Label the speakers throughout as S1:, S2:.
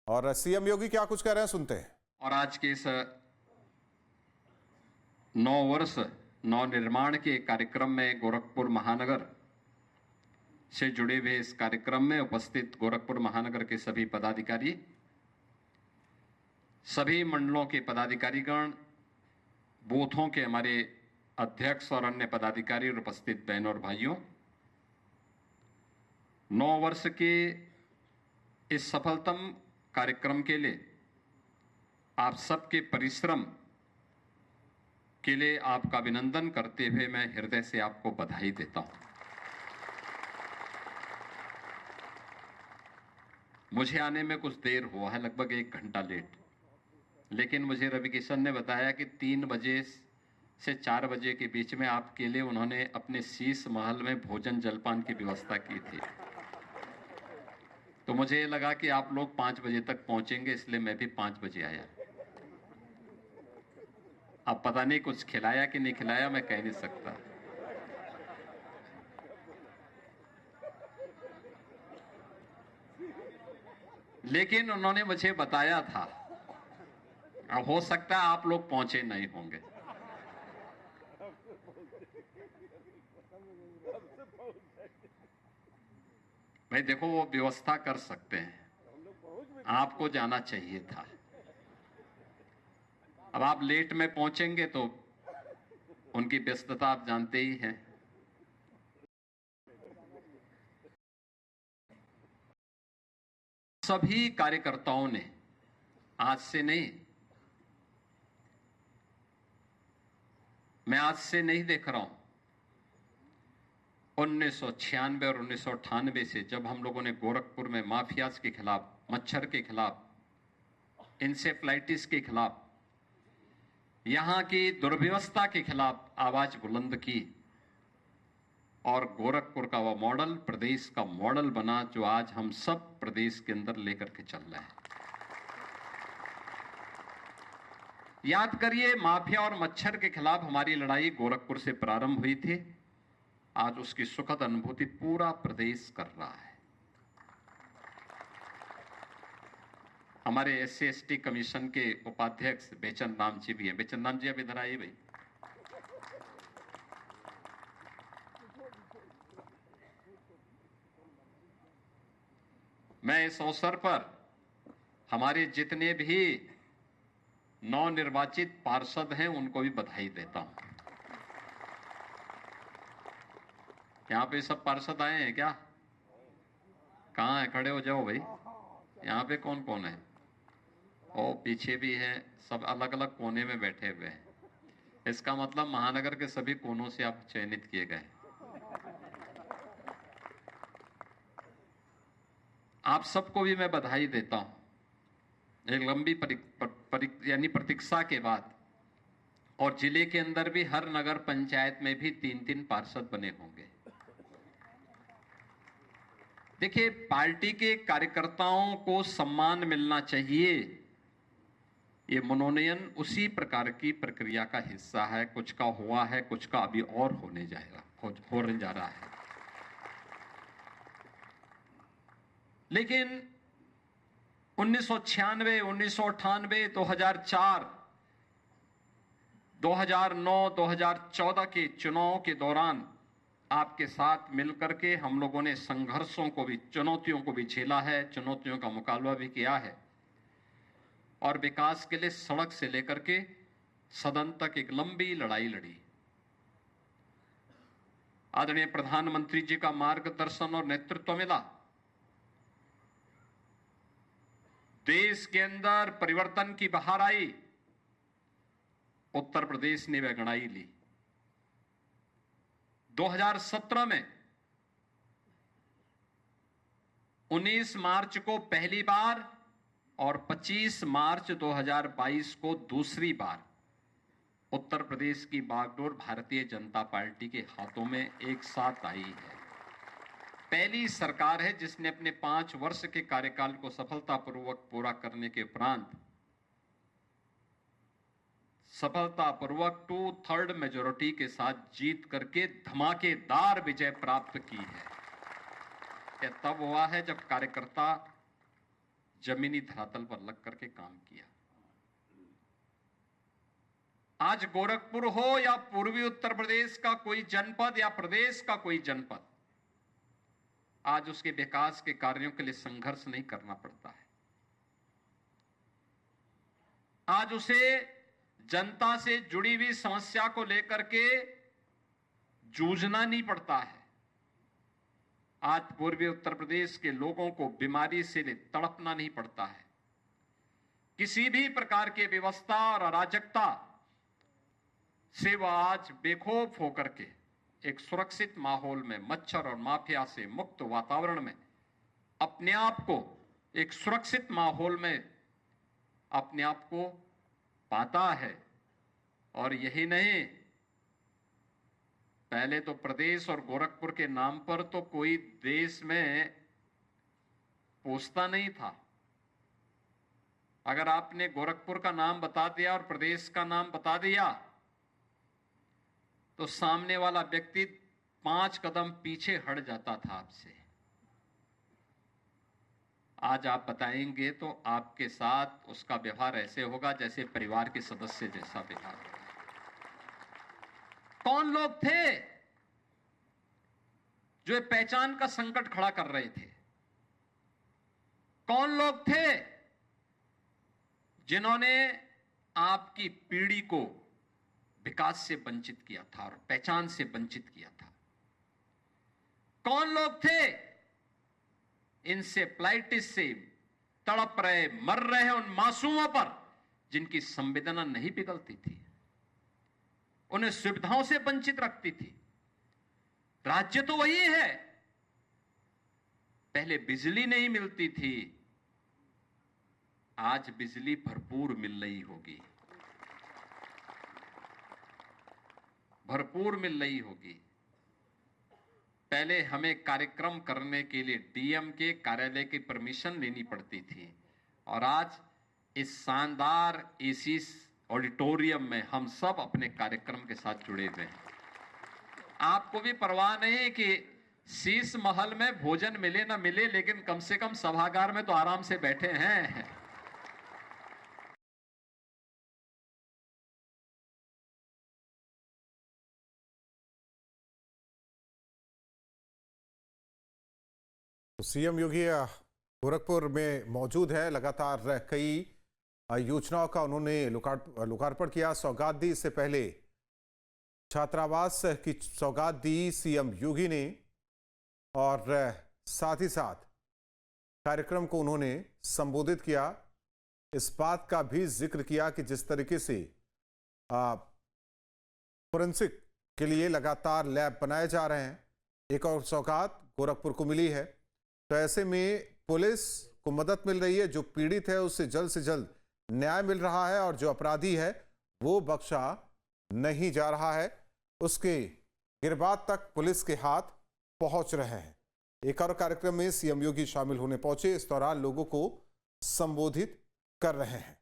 S1: और सीएम योगी क्या कुछ कह रहे हैं, सुनते हैं।
S2: और आज के इस 9 वर्ष नवनिर्माण के कार्यक्रम में गोरखपुर महानगर से जुड़े हुए इस कार्यक्रम में उपस्थित गोरखपुर महानगर के सभी पदाधिकारी, सभी मंडलों के पदाधिकारीगण, बूथों के हमारे अध्यक्ष और अन्य पदाधिकारी और उपस्थित बहनों और भाइयों, 9 वर्ष के इस सफलतम कार्यक्रम के लिए आप सबके परिश्रम के लिए आपका अभिनंदन करते हुए मैं हृदय से आपको बधाई देता हूं। मुझे आने में कुछ देर हुआ है, लगभग 1 घंटा लेट, लेकिन मुझे रवि किशन ने बताया कि 3 बजे से 4 बजे के बीच में आपके लिए उन्होंने अपने शीश महल में भोजन जलपान की व्यवस्था की थी। तो मुझे लगा कि आप लोग 5 बजे तक पहुंचेंगे, इसलिए मैं भी 5 बजे आया। अब पता नहीं कुछ खिलाया कि नहीं खिलाया, मैं कह नहीं सकता। लेकिन उन्होंने मुझे बताया था, अब हो सकता है आप लोग पहुंचे नहीं होंगे। भाई देखो, वो व्यवस्था कर सकते हैं, आपको जाना चाहिए था। अब आप लेट में पहुंचेंगे तो उनकी व्यस्तता आप जानते ही हैं। सभी कार्यकर्ताओं ने, आज से नहीं, मैं आज से नहीं देख रहा हूं, 1996 और 1998 से जब हम लोगों ने गोरखपुर में माफियाज के खिलाफ, मच्छर के खिलाफ, इंसेफ्लाइटिस के खिलाफ, यहां की दुर्व्यवस्था के खिलाफ आवाज बुलंद की और गोरखपुर का वह मॉडल प्रदेश का मॉडल बना जो आज हम सब प्रदेश के अंदर लेकर के चल रहे हैं। याद करिए, माफिया और मच्छर के खिलाफ हमारी लड़ाई गोरखपुर से प्रारंभ हुई थी। आज उसकी सुखद अनुभूति पूरा प्रदेश कर रहा है। हमारे SC/ST कमीशन के उपाध्यक्ष बेचन राम जी भी हैं। बेचन राम जी, अब इधर आइए भाई। मैं इस अवसर पर हमारे जितने भी नवनिर्वाचित पार्षद हैं उनको भी बधाई देता हूं। यहां पे सब पार्षद आए हैं क्या? कहां है? खड़े हो जाओ भाई। यहां पे कौन कौन है? और पीछे भी हैं, सब अलग अलग कोने में बैठे हुए हैं। इसका मतलब महानगर के सभी कोनों से आप चयनित किए गए। आप सबको भी मैं बधाई देता हूं। एक लंबी प्रतीक्षा के बाद, और जिले के अंदर भी हर नगर पंचायत में भी 3-3 पार्षद बने होंगे। देखिए, पार्टी के कार्यकर्ताओं को सम्मान मिलना चाहिए, ये मनोनयन उसी प्रकार की प्रक्रिया का हिस्सा है। कुछ का हुआ है, कुछ का अभी और होने जा रहा है। लेकिन 1996, 1998, 2004, 2009, 2014 के चुनाव के दौरान आपके साथ मिलकर के हम लोगों ने संघर्षों को भी, चुनौतियों को भी झेला है, चुनौतियों का मुकाबला भी किया है और विकास के लिए सड़क से लेकर के सदन तक एक लंबी लड़ाई लड़ी। आदरणीय प्रधानमंत्री जी का मार्गदर्शन और नेतृत्व मिला। देश के अंदर परिवर्तन की बहार आई। उत्तर प्रदेश ने वह गड़ाई ली। 2017 में 19 मार्च को पहली बार और 25 मार्च 2022 को दूसरी बार उत्तर प्रदेश की बागडोर भारतीय जनता पार्टी के हाथों में एक साथ आई है। पहली सरकार है जिसने अपने 5 वर्ष के कार्यकाल को सफलतापूर्वक पूरा करने के उपरांत सफलतापूर्वक 2/3 मेजॉरिटी के साथ जीत करके धमाकेदार विजय प्राप्त की है। यह तब हुआ है जब कार्यकर्ता जमीनी धरातल पर लग करके काम किया। आज गोरखपुर हो या पूर्वी उत्तर प्रदेश का कोई जनपद या प्रदेश का कोई जनपद, आज उसके विकास के कार्यों के लिए संघर्ष नहीं करना पड़ता है। आज उसे जनता से जुड़ी हुई समस्या को लेकर के जूझना नहीं पड़ता है। आज पूर्वी उत्तर प्रदेश के लोगों को बीमारी से तड़पना नहीं पड़ता है। किसी भी प्रकार की व्यवस्था और अराजकता से वह आज बेखौफ होकर के एक सुरक्षित माहौल में, मच्छर और माफिया से मुक्त वातावरण में अपने आप को, एक सुरक्षित माहौल में अपने आप को पाता है। और यही नहीं, पहले तो प्रदेश और गोरखपुर के नाम पर तो कोई देश में पूछता नहीं था। अगर आपने गोरखपुर का नाम बता दिया और प्रदेश का नाम बता दिया तो सामने वाला व्यक्ति 5 कदम पीछे हट जाता था आपसे। आज आप बताएंगे तो आपके साथ उसका व्यवहार ऐसे होगा जैसे परिवार के सदस्य जैसा व्यवहार होगा। कौन लोग थे जो पहचान का संकट खड़ा कर रहे थे? कौन लोग थे जिन्होंने आपकी पीढ़ी को विकास से वंचित किया था और पहचान से वंचित किया था? कौन लोग थे इंसेफ्लाइटिस से तड़प रहे, मर रहे उन मासूमों पर जिनकी संवेदना नहीं पिघलती थी, उन्हें सुविधाओं से वंचित रखती थी? राज्य तो वही है। पहले बिजली नहीं मिलती थी, आज बिजली भरपूर मिल रही होगी, भरपूर मिल रही होगी। पहले हमें कार्यक्रम करने के लिए डीएम के कार्यालय की परमिशन लेनी पड़ती थी और आज इस शानदार एसी ऑडिटोरियम में हम सब अपने कार्यक्रम के साथ जुड़े हुए हैं। आपको भी परवाह नहीं कि शीश महल में भोजन मिले ना मिले, लेकिन कम से कम सभागार में तो आराम से बैठे हैं।
S1: सीएम योगी गोरखपुर में मौजूद है। लगातार कई योजनाओं का उन्होंने लोकार्पण किया, सौगात दी। इससे पहले छात्रावास की सौगात दी सीएम योगी ने और साथ ही साथ कार्यक्रम को उन्होंने संबोधित किया। इस बात का भी जिक्र किया कि जिस तरीके से फोरेंसिक के लिए लगातार लैब बनाए जा रहे हैं, एक और सौगात गोरखपुर को मिली है, तो ऐसे में पुलिस को मदद मिल रही है। जो पीड़ित है उससे जल्द न्याय मिल रहा है और जो अपराधी है वो बख्शा नहीं जा रहा है। उसके गिरबान तक पुलिस के हाथ पहुंच रहे हैं। एक और कार्यक्रम में सीएम योगी शामिल होने पहुंचे। इस दौरान लोगों को संबोधित कर रहे हैं।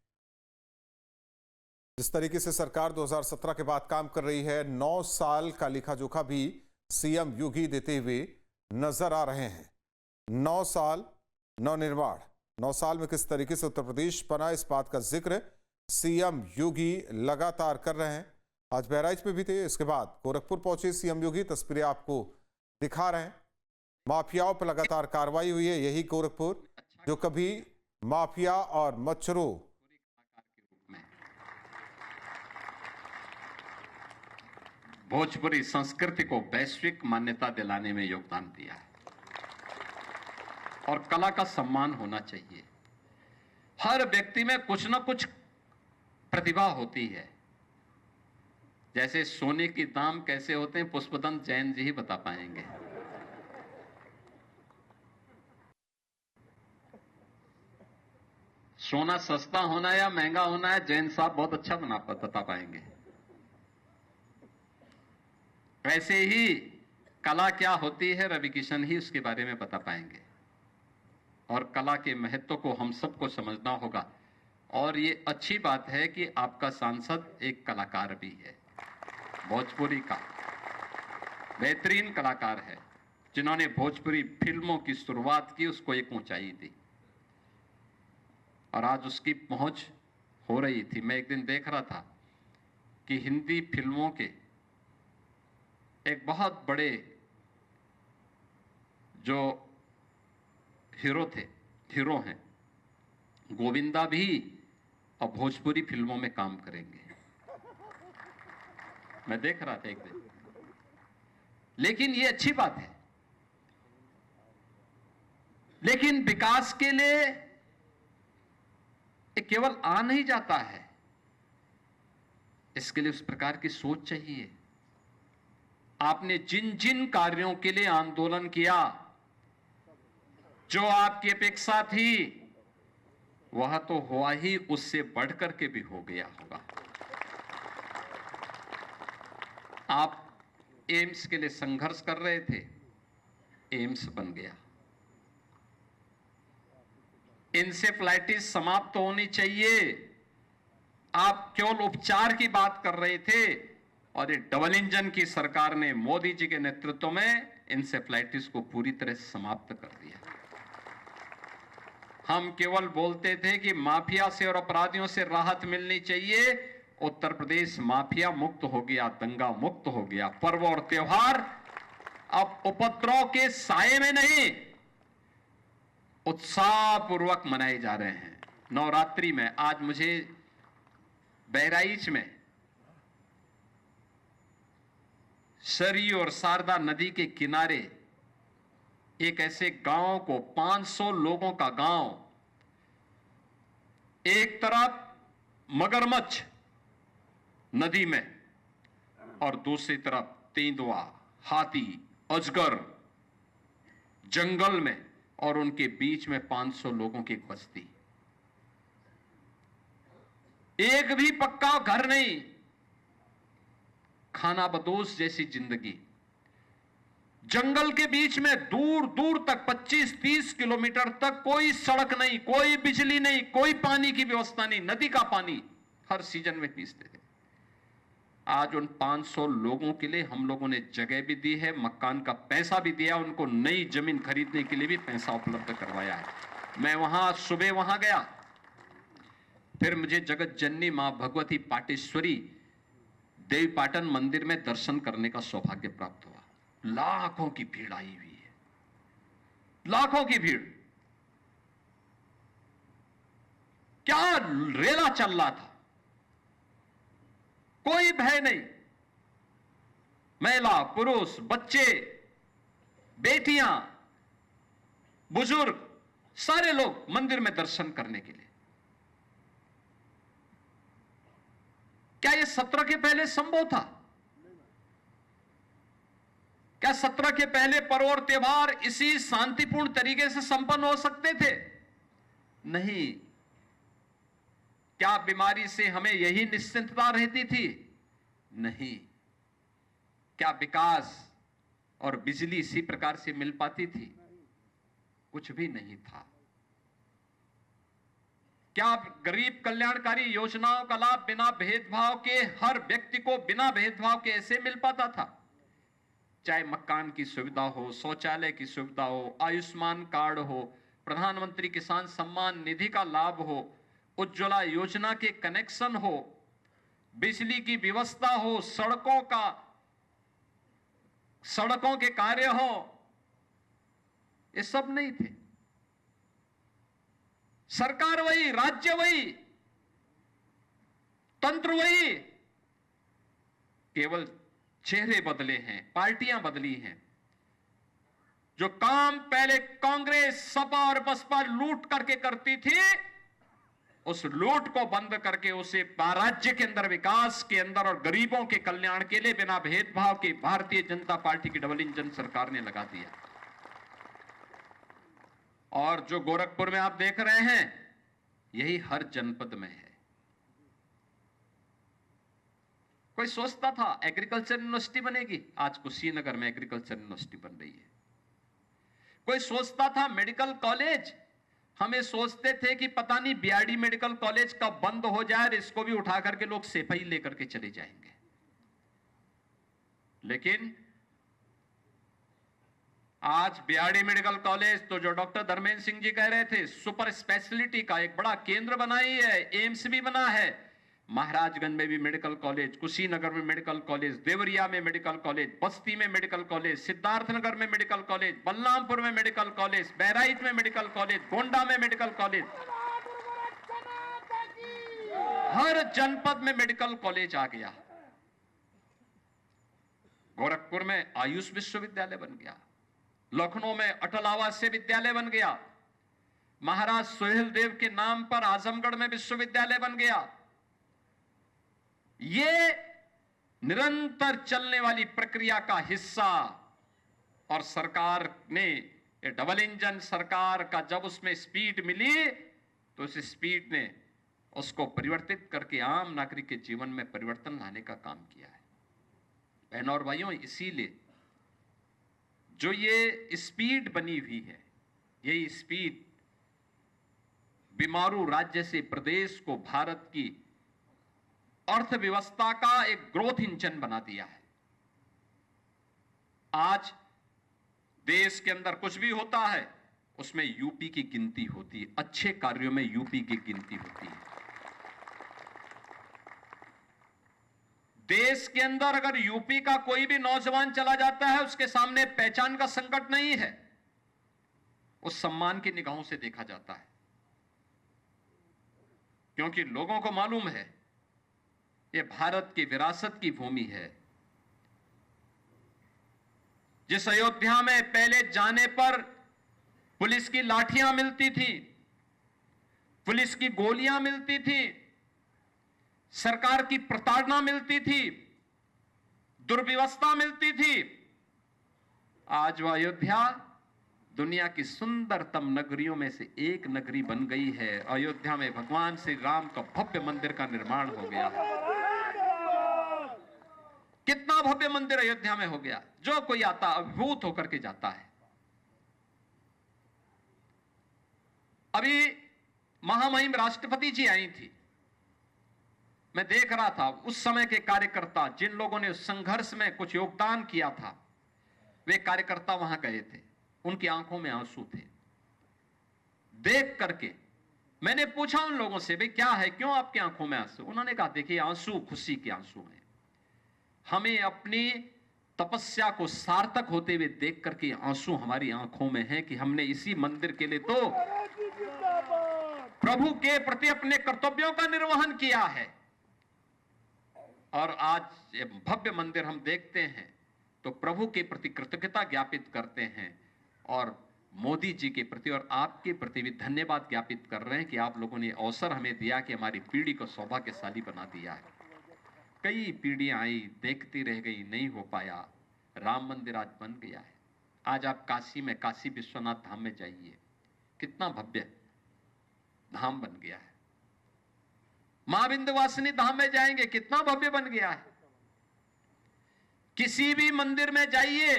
S1: जिस तरीके से सरकार 2017 के बाद काम कर रही है, 9 साल का लेखा जोखा भी सीएम योगी देते हुए नजर आ रहे हैं। 9 साल नवनिर्माण, 9 साल में किस तरीके से उत्तर प्रदेश बना, इस बात का जिक्र सीएम योगी लगातार कर रहे हैं। आज बहराइच में भी थे, इसके बाद गोरखपुर पहुंचे सीएम योगी। तस्वीरें आपको दिखा रहे हैं। माफियाओं पर लगातार कार्रवाई हुई है। यही गोरखपुर जो कभी माफिया और मच्छरों
S2: भोजपुरी संस्कृति को वैश्विक मान्यता दिलाने में योगदान दिया है। और कला का सम्मान होना चाहिए। हर व्यक्ति में कुछ ना कुछ प्रतिभा होती है। जैसे सोने के दाम कैसे होते हैं, पुष्पदंत जैन जी ही बता पाएंगे। सोना सस्ता होना या महंगा होना है, जैन साहब बहुत अच्छा बता पाएंगे। वैसे ही कला क्या होती है, रवि किशन ही उसके बारे में बता पाएंगे। और कला के महत्व को हम सबको समझना होगा। और ये अच्छी बात है कि आपका सांसद एक कलाकार भी है, भोजपुरी का बेहतरीन कलाकार है, जिन्होंने भोजपुरी फिल्मों की शुरुआत की, उसको एक ऊंचाई दी। और आज उसकी पहुंच हो रही थी। मैं एक दिन देख रहा था कि हिंदी फिल्मों के एक बहुत बड़े जो हीरो हैं, गोविंदा भी अब भोजपुरी फिल्मों में काम करेंगे। मैं देख रहा था एक दिन। लेकिन ये अच्छी बात है। लेकिन विकास के लिए ये केवल आ नहीं जाता है, इसके लिए उस प्रकार की सोच चाहिए। आपने जिन जिन कार्यों के लिए आंदोलन किया, जो आपकी अपेक्षा थी, वह तो हुआ ही, उससे बढ़कर के भी हो गया होगा। आप एम्स के लिए संघर्ष कर रहे थे, एम्स बन गया। इंसेफ्लाइटिस समाप्त होनी चाहिए, आप केवल उपचार की बात कर रहे थे, और ये डबल इंजन की सरकार ने मोदी जी के नेतृत्व में इंसेफ्लाइटिस को पूरी तरह समाप्त कर दिया। हम केवल बोलते थे कि माफिया से और अपराधियों से राहत मिलनी चाहिए। उत्तर प्रदेश माफिया मुक्त हो गया, दंगा मुक्त हो गया। पर्व और त्योहार अब उपद्रव के साये में नहीं, उत्साहपूर्वक मनाए जा रहे हैं। नवरात्रि में आज मुझे बहराइच में सरयू और शारदा नदी के किनारे एक ऐसे गांव को, 500 लोगों का गांव, एक तरफ मगरमच्छ नदी में और दूसरी तरफ तेंदुआ, हाथी, अजगर जंगल में, और उनके बीच में 500 लोगों की एक बस्ती। एक भी पक्का घर नहीं, खाना बदोश जैसी जिंदगी। जंगल के बीच में दूर दूर तक 25-30 किलोमीटर तक कोई सड़क नहीं, कोई बिजली नहीं, कोई पानी की व्यवस्था नहीं। नदी का पानी हर सीजन में पीसते थे। आज उन 500 लोगों के लिए हम लोगों ने जगह भी दी है, मकान का पैसा भी दिया, उनको नई जमीन खरीदने के लिए भी पैसा उपलब्ध करवाया है। मैं वहां सुबह वहां गया, फिर मुझे जगत जननी मां भगवती पाटेश्वरी देवी पाटन मंदिर में दर्शन करने का सौभाग्य प्राप्त हुआ। लाखों की भीड़ आई हुई है, लाखों की भीड़। क्या रेला चल रहा था, कोई भय नहीं। महिला, पुरुष, बच्चे, बेटियां, बुजुर्ग, सारे लोग मंदिर में दर्शन करने के लिए। क्या यह 17 के पहले संभव था? क्या 17 के पहले पर्व और त्योहार इसी शांतिपूर्ण तरीके से संपन्न हो सकते थे? नहीं। क्या बीमारी से हमें यही निश्चिंतता रहती थी? नहीं। क्या विकास और बिजली इसी प्रकार से मिल पाती थी? कुछ भी नहीं था। क्या गरीब कल्याणकारी योजनाओं का लाभ बिना भेदभाव के हर व्यक्ति को बिना भेदभाव के ऐसे मिल पाता था? चाहे मकान की सुविधा हो, शौचालय की सुविधा हो, आयुष्मान कार्ड हो, प्रधानमंत्री किसान सम्मान निधि का लाभ हो, उज्ज्वला योजना के कनेक्शन हो, बिजली की व्यवस्था हो, सड़कों के कार्य हो, ये सब नहीं थे। सरकार वही, राज्य वही, तंत्र वही, केवल चेहरे बदले हैं, पार्टियां बदली हैं। जो काम पहले कांग्रेस, सपा और बसपा लूट करके करती थी, उस लूट को बंद करके उसे राज्य के अंदर, विकास के अंदर और गरीबों के कल्याण के लिए बिना भेदभाव के भारतीय जनता पार्टी की डबल इंजन सरकार ने लगा दिया। और जो गोरखपुर में आप देख रहे हैं, यही हर जनपद में है। कोई सोचता था एग्रीकल्चर यूनिवर्सिटी बनेगी, आज कुशीनगर में एग्रीकल्चर यूनिवर्सिटी बन रही है। कोई सोचता था मेडिकल कॉलेज, हमें सोचते थे कि पता नहीं बीआरडी मेडिकल कॉलेज कब बंद हो जाए और इसको भी उठा करके लोग सेफई लेकर के चले जाएंगे। लेकिन आज बिहाड़ी मेडिकल कॉलेज तो जो डॉक्टर धर्मेंद्र सिंह जी कह रहे थे, सुपर स्पेशलिटी का एक बड़ा केंद्र बनाई है, एम्स भी बना है। महाराजगंज में भी मेडिकल कॉलेज, कुशीनगर में मेडिकल कॉलेज, देवरिया में मेडिकल कॉलेज, बस्ती में मेडिकल कॉलेज, सिद्धार्थनगर में मेडिकल कॉलेज, बलरामपुर में मेडिकल कॉलेज, बहराइच में मेडिकल कॉलेज, गोंडा में मेडिकल कॉलेज, हर जनपद में मेडिकल कॉलेज आ गया। गोरखपुर में आयुष विश्वविद्यालय बन गया, लखनऊ में अटल आवासीय विद्यालय बन गया, महाराज सोहेल देव के नाम पर आजमगढ़ में विश्वविद्यालय बन गया। ये निरंतर चलने वाली प्रक्रिया का हिस्सा, और सरकार ने डबल इंजन सरकार का जब उसमें स्पीड मिली तो उस स्पीड ने उसको परिवर्तित करके आम नागरिक के जीवन में परिवर्तन लाने का काम किया है। बहनों और भाइयों, इसीलिए जो ये स्पीड बनी हुई है, यही स्पीड बीमारू राज्य से प्रदेश को भारत की अर्थव्यवस्था का एक ग्रोथ इंजन बना दिया है। आज देश के अंदर कुछ भी होता है उसमें यूपी की गिनती होती है, अच्छे कार्यों में यूपी की गिनती होती है। देश के अंदर अगर यूपी का कोई भी नौजवान चला जाता है, उसके सामने पहचान का संकट नहीं है, उस सम्मान की निगाहों से देखा जाता है, क्योंकि लोगों को मालूम है ये भारत की विरासत की भूमि है। जिस अयोध्या में पहले जाने पर पुलिस की लाठियां मिलती थी, पुलिस की गोलियां मिलती थी, सरकार की प्रताड़ना मिलती थी, दुर्व्यवस्था मिलती थी, आज वह अयोध्या दुनिया की सुंदरतम नगरियों में से एक नगरी बन गई है। अयोध्या में भगवान श्री राम का भव्य मंदिर का निर्माण हो गया। कितना भव्य मंदिर अयोध्या में हो गया, जो कोई आता अभिभूत होकर के जाता है। अभी महामहिम राष्ट्रपति जी आई थी, मैं देख रहा था उस समय के कार्यकर्ता, जिन लोगों ने उस संघर्ष में कुछ योगदान किया था, वे कार्यकर्ता वहां गए थे, उनकी आंखों में आंसू थे। देख करके मैंने पूछा उन लोगों से, भाई क्या है, क्यों आपकी आंखों में आंसू? उन्होंने कहा, देखिए आंसू खुशी के आंसू हैं, हमें अपनी तपस्या को सार्थक होते हुए देख करके आंसू हमारी आंखों में हैं कि हमने इसी मंदिर के लिए तो प्रभु के प्रति अपने कर्तव्यों का निर्वहन किया है। और आज ये भव्य मंदिर हम देखते हैं तो प्रभु के प्रति कृतज्ञता ज्ञापित करते हैं, और मोदी जी के प्रति और आपके प्रति भी धन्यवाद ज्ञापित कर रहे हैं कि आप लोगों ने अवसर हमें दिया कि हमारी पीढ़ी को सौभाग्यशाली बना दिया है। कई पीढ़ियां आई, देखती रह गई, नहीं हो पाया, राम मंदिर आज बन गया है। आज आप काशी में, काशी विश्वनाथ धाम में जाइए, कितना भव्य धाम बन गया है। मां विंध्यवासिनी धाम में जाएंगे, कितना भव्य बन गया है। किसी भी मंदिर में जाइए,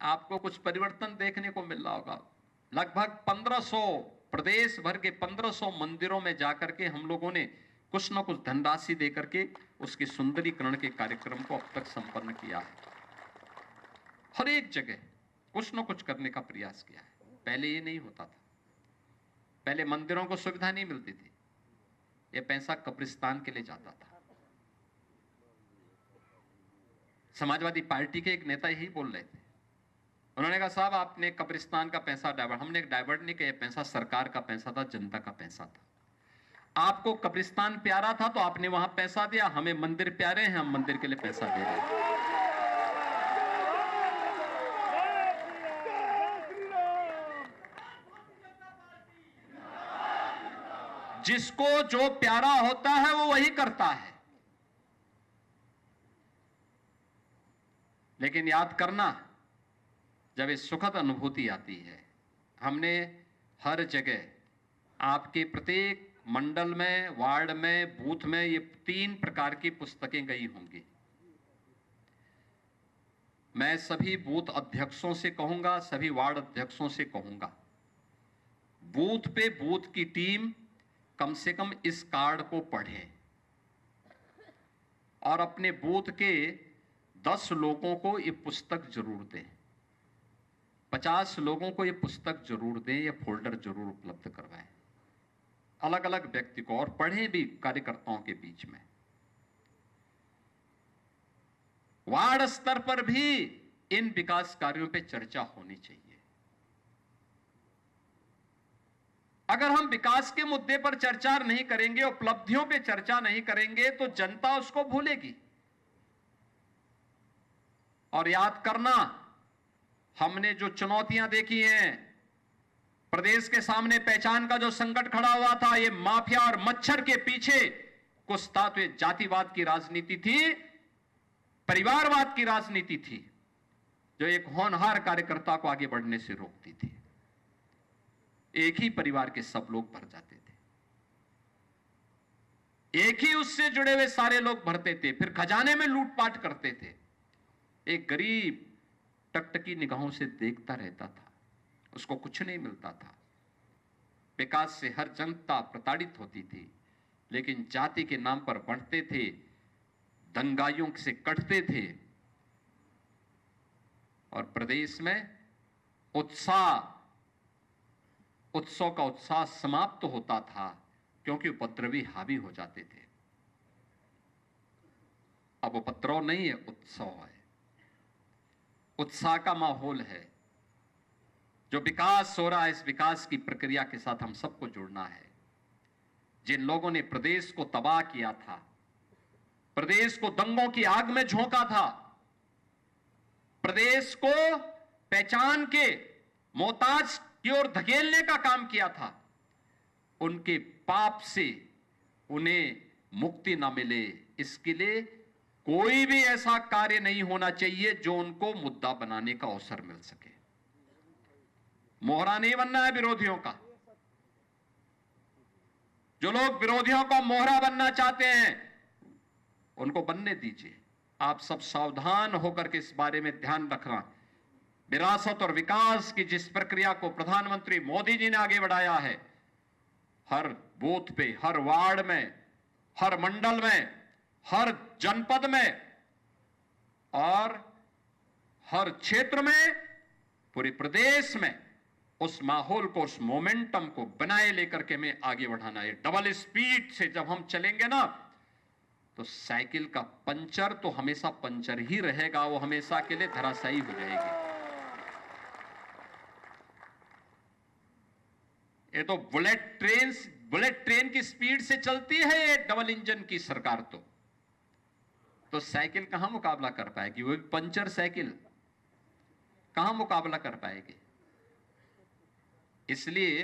S2: आपको कुछ परिवर्तन देखने को मिल रहा होगा। लगभग 1500 प्रदेश भर के 1500 मंदिरों में जाकर के हम लोगों ने कुछ न कुछ धनराशि देकर के उसके सुंदरीकरण के कार्यक्रम को अब तक संपन्न किया है। हर एक जगह कुछ न कुछ करने का प्रयास किया है। पहले ये नहीं होता था, पहले मंदिरों को सुविधा नहीं मिलती थी, ये पैसा कब्रिस्तान के लिए जाता था। समाजवादी पार्टी के एक नेता यही बोल रहे थे, उन्होंने कहा साहब आपने कब्रिस्तान का पैसा डाइवर्ट, हमने डाइवर्ट नहीं किया, पैसा सरकार का पैसा था, जनता का पैसा था। आपको कब्रिस्तान प्यारा था तो आपने वहां पैसा दिया, हमें मंदिर प्यारे हैं, हम मंदिर के लिए पैसा दे रहे हैं। जिसको जो प्यारा होता है वो वही करता है। लेकिन याद करना, जब इस सुखद अनुभूति आती है, हमने हर जगह आपके प्रत्येक मंडल में, वार्ड में, बूथ में ये 3 प्रकार की पुस्तकें गई होंगी। मैं सभी बूथ अध्यक्षों से कहूंगा, सभी वार्ड अध्यक्षों से कहूंगा, बूथ पे बूथ की टीम कम से कम इस कार्ड को पढ़े और अपने बूथ के 10 लोगों को ये पुस्तक जरूर दें। 50 लोगों को ये पुस्तक जरूर दें, ये फोल्डर जरूर उपलब्ध करवाएं, अलग अलग व्यक्ति को, और पढ़ें भी कार्यकर्ताओं के बीच में। वार्ड स्तर पर भी इन विकास कार्यों पे चर्चा होनी चाहिए। अगर हम विकास के मुद्दे पर चर्चा नहीं करेंगे, उपलब्धियों पे चर्चा नहीं करेंगे, तो जनता उसको भूलेगी। और याद करना, हमने जो चुनौतियां देखी हैं, प्रदेश के सामने पहचान का जो संकट खड़ा हुआ था, ये माफिया और मच्छर के पीछे कुछ था तो ये जातिवाद की राजनीति थी, परिवारवाद की राजनीति थी, जो एक होनहार कार्यकर्ता को आगे बढ़ने से रोकती थी। एक ही परिवार के सब लोग भर जाते थे, एक ही उससे जुड़े हुए सारे लोग भरते थे, फिर खजाने में लूटपाट करते थे। एक गरीब टकटकी निगाहों से देखता रहता था, उसको कुछ नहीं मिलता था। विकास से हर जनता प्रताड़ित होती थी, लेकिन जाति के नाम पर बढ़ते थे, दंगाइयों से कटते थे, और प्रदेश में उत्सव का उत्साह समाप्त होता था, क्योंकि उपद्रवी हावी हो जाते थे। अब उपद्रव नहीं है, उत्सव है, उत्साह का माहौल है। जो विकास हो रहा है, इस विकास की प्रक्रिया के साथ हम सबको जुड़ना है। जिन लोगों ने प्रदेश को तबाह किया था, प्रदेश को दंगों की आग में झोंका था, प्रदेश को पहचान के मोहताज की ओर धकेलने का काम किया था, उनके पाप से उन्हें मुक्ति ना मिले, इसके लिए कोई भी ऐसा कार्य नहीं होना चाहिए जो उनको मुद्दा बनाने का अवसर मिल सके। मोहरा नहीं बनना है विरोधियों का। जो लोग विरोधियों का मोहरा बनना चाहते हैं, उनको बनने दीजिए। आप सब सावधान होकर के इस बारे में ध्यान रखना। विरासत और विकास की जिस प्रक्रिया को प्रधानमंत्री मोदी जी ने आगे बढ़ाया है, हर बूथ पे, हर वार्ड में, हर मंडल में, हर जनपद में और हर क्षेत्र में, पूरे प्रदेश में उस माहौल को, उस मोमेंटम को बनाए लेकर के हमें आगे बढ़ाना है। डबल स्पीड से जब हम चलेंगे ना, तो साइकिल का पंचर तो हमेशा पंचर ही रहेगा, वो हमेशा के लिए धराशायी हो जाएगी। ये तो बुलेट ट्रेन की स्पीड से चलती है ये डबल इंजन की सरकार। तो साइकिल कहां मुकाबला कर पाएगी? वो पंचर साइकिल कहां मुकाबला कर पाएगी? इसलिए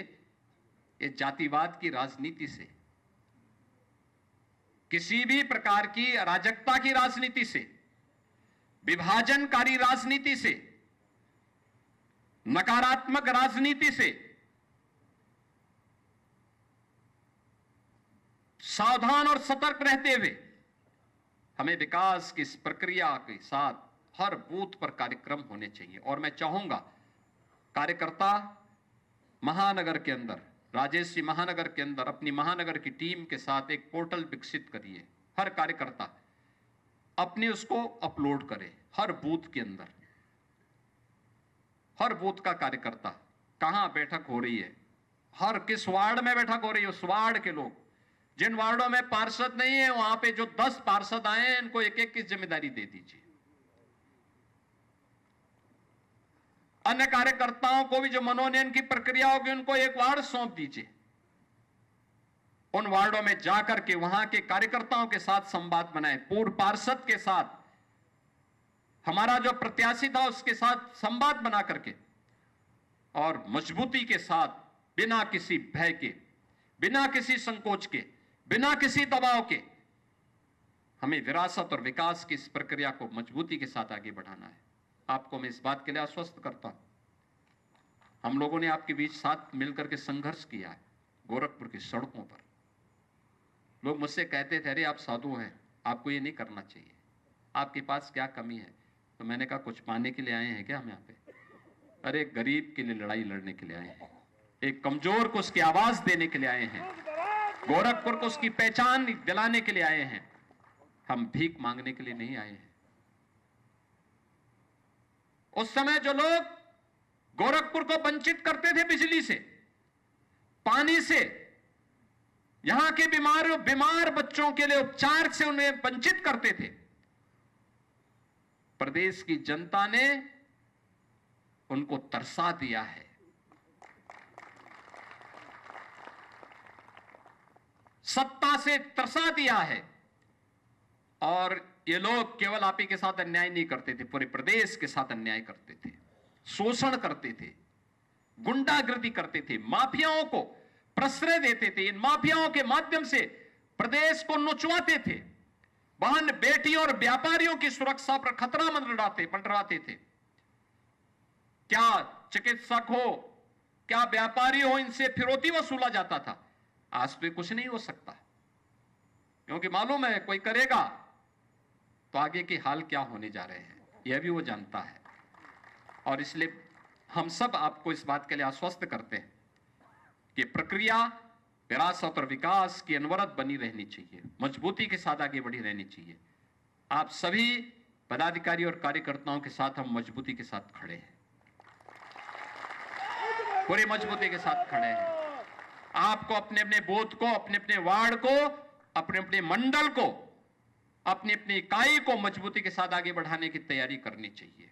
S2: ये जातिवाद की राजनीति से, किसी भी प्रकार की अराजकता की राजनीति से, विभाजनकारी राजनीति से, नकारात्मक राजनीति से सावधान और सतर्क रहते हुए हमें विकास की इस प्रक्रिया के साथ हर बूथ पर कार्यक्रम होने चाहिए। और मैं चाहूंगा कार्यकर्ता महानगर के अंदर, राजेश जी महानगर के अंदर अपनी महानगर की टीम के साथ एक पोर्टल विकसित करिए। हर कार्यकर्ता अपने उसको अपलोड करे, हर बूथ के अंदर, हर बूथ का कार्यकर्ता कहां बैठक हो रही है, हर किस वार्ड में बैठक हो रही है, उस वार्ड के लोग, जिन वार्डों में पार्षद नहीं है वहां पे जो 10 पार्षद आए हैं, इनको एक एक की जिम्मेदारी दे दीजिए। अन्य कार्यकर्ताओं को भी जो मनोनयन की प्रक्रिया होगी, उनको एक वार्ड सौंप दीजिए। उन वार्डों में जाकर के वहां के कार्यकर्ताओं के साथ संवाद बनाएं, पूर्व पार्षद के साथ, हमारा जो प्रत्याशी था उसके साथ संवाद बना करके, और मजबूती के साथ, बिना किसी भय के, बिना किसी संकोच के, बिना किसी दबाव के, हमें विरासत और विकास की इस प्रक्रिया को मजबूती के साथ आगे बढ़ाना है। आपको मैं इस बात के लिए आश्वस्त करता हूं, हम लोगों ने आपके बीच साथ मिलकर के संघर्ष किया है। गोरखपुर की सड़कों पर लोग मुझसे कहते थे, अरे आप साधु हैं, आपको ये नहीं करना चाहिए, आपके पास क्या कमी है? तो मैंने कहा, कुछ पाने के लिए आए हैं क्या हम यहाँ पे? अरे गरीब के लिए लड़ाई लड़ने के लिए आए हैं, एक कमजोर को उसकी आवाज देने के लिए आए हैं, गोरखपुर को उसकी पहचान दिलाने के लिए आए हैं। हम भीख मांगने के लिए नहीं आए हैं। उस समय जो लोग गोरखपुर को वंचित करते थे बिजली से, पानी से, यहां के बीमार बच्चों के लिए उपचार से उन्हें वंचित करते थे। प्रदेश की जनता ने उनको तरसा दिया है। सत्ता से तरसा दिया है। और ये लोग केवल आप ही के साथ अन्याय नहीं करते थे, पूरे प्रदेश के साथ अन्याय करते थे, शोषण करते थे, गुंडागर्दी करते थे, माफियाओं को प्रश्रय देते थे। इन माफियाओं के माध्यम से प्रदेश को नुचवाते थे, बहन बेटियों और व्यापारियों की सुरक्षा पर खतरा मंडराते थे। क्या चिकित्सक हो, क्या व्यापारी हो, इनसे फिरौती वसूला जाता था। आज तो कुछ नहीं हो सकता, क्योंकि मालूम है कोई करेगा तो आगे के हाल क्या होने जा रहे हैं, यह भी वो जानता है। और इसलिए हम सब आपको इस बात के लिए आश्वस्त करते हैं कि प्रक्रिया विरासत और विकास की अनवरत बनी रहनी चाहिए, मजबूती के साथ आगे बढ़ी रहनी चाहिए। आप सभी पदाधिकारी और कार्यकर्ताओं के साथ हम मजबूती के साथ खड़े हैं, पूरी मजबूती के साथ खड़े हैं। आपको अपने अपने बूथ को, अपने अपने वार्ड को, अपने अपने मंडल को, अपनी अपनी इकाई को मजबूती के साथ आगे बढ़ाने की तैयारी करनी चाहिए।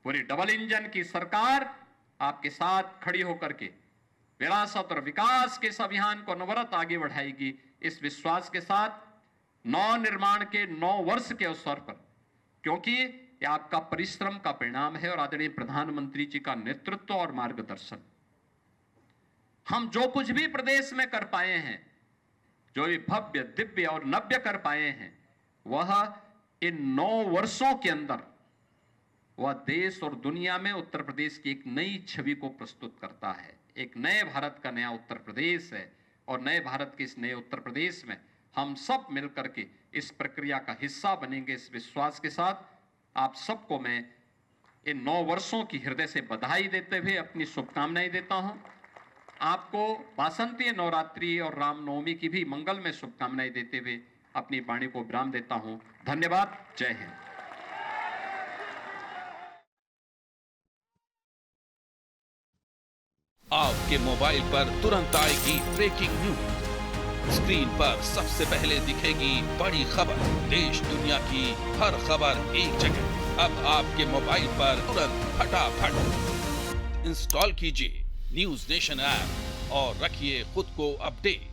S2: पूरी डबल इंजन की सरकार आपके साथ खड़ी होकर के विरासत और विकास के इस अभियान को अनवरत आगे बढ़ाएगी। इस विश्वास के साथ नवनिर्माण के 9 वर्ष के अवसर पर, क्योंकि यह आपका परिश्रम का परिणाम है और आदरणीय प्रधानमंत्री जी का नेतृत्व और मार्गदर्शन, हम जो कुछ भी प्रदेश में कर पाए हैं, जो भी भव्य, दिव्य और नव्य कर पाए हैं, वह इन 9 वर्षों के अंदर वह देश और दुनिया में उत्तर प्रदेश की एक नई छवि को प्रस्तुत करता है। एक नए भारत का नया उत्तर प्रदेश है और नए भारत के इस नए उत्तर प्रदेश में हम सब मिलकर के इस प्रक्रिया का हिस्सा बनेंगे। इस विश्वास के साथ आप सबको मैं इन 9 वर्षों की हृदय से बधाई देते हुए अपनी शुभकामनाएं देता हूं। आपको वासंती नवरात्रि और रामनवमी की भी मंगलमय शुभकामनाएं देते हुए अपनी वाणी को विराम देता हूं। धन्यवाद। जय हिंद।
S3: आपके मोबाइल पर तुरंत आएगी ब्रेकिंग न्यूज। स्क्रीन पर सबसे पहले दिखेगी बड़ी खबर, देश दुनिया की हर खबर एक जगह। अब आपके मोबाइल पर तुरंत फटाफट इंस्टॉल कीजिए न्यूज नेशन ऐप और रखिए खुद को अपडेट।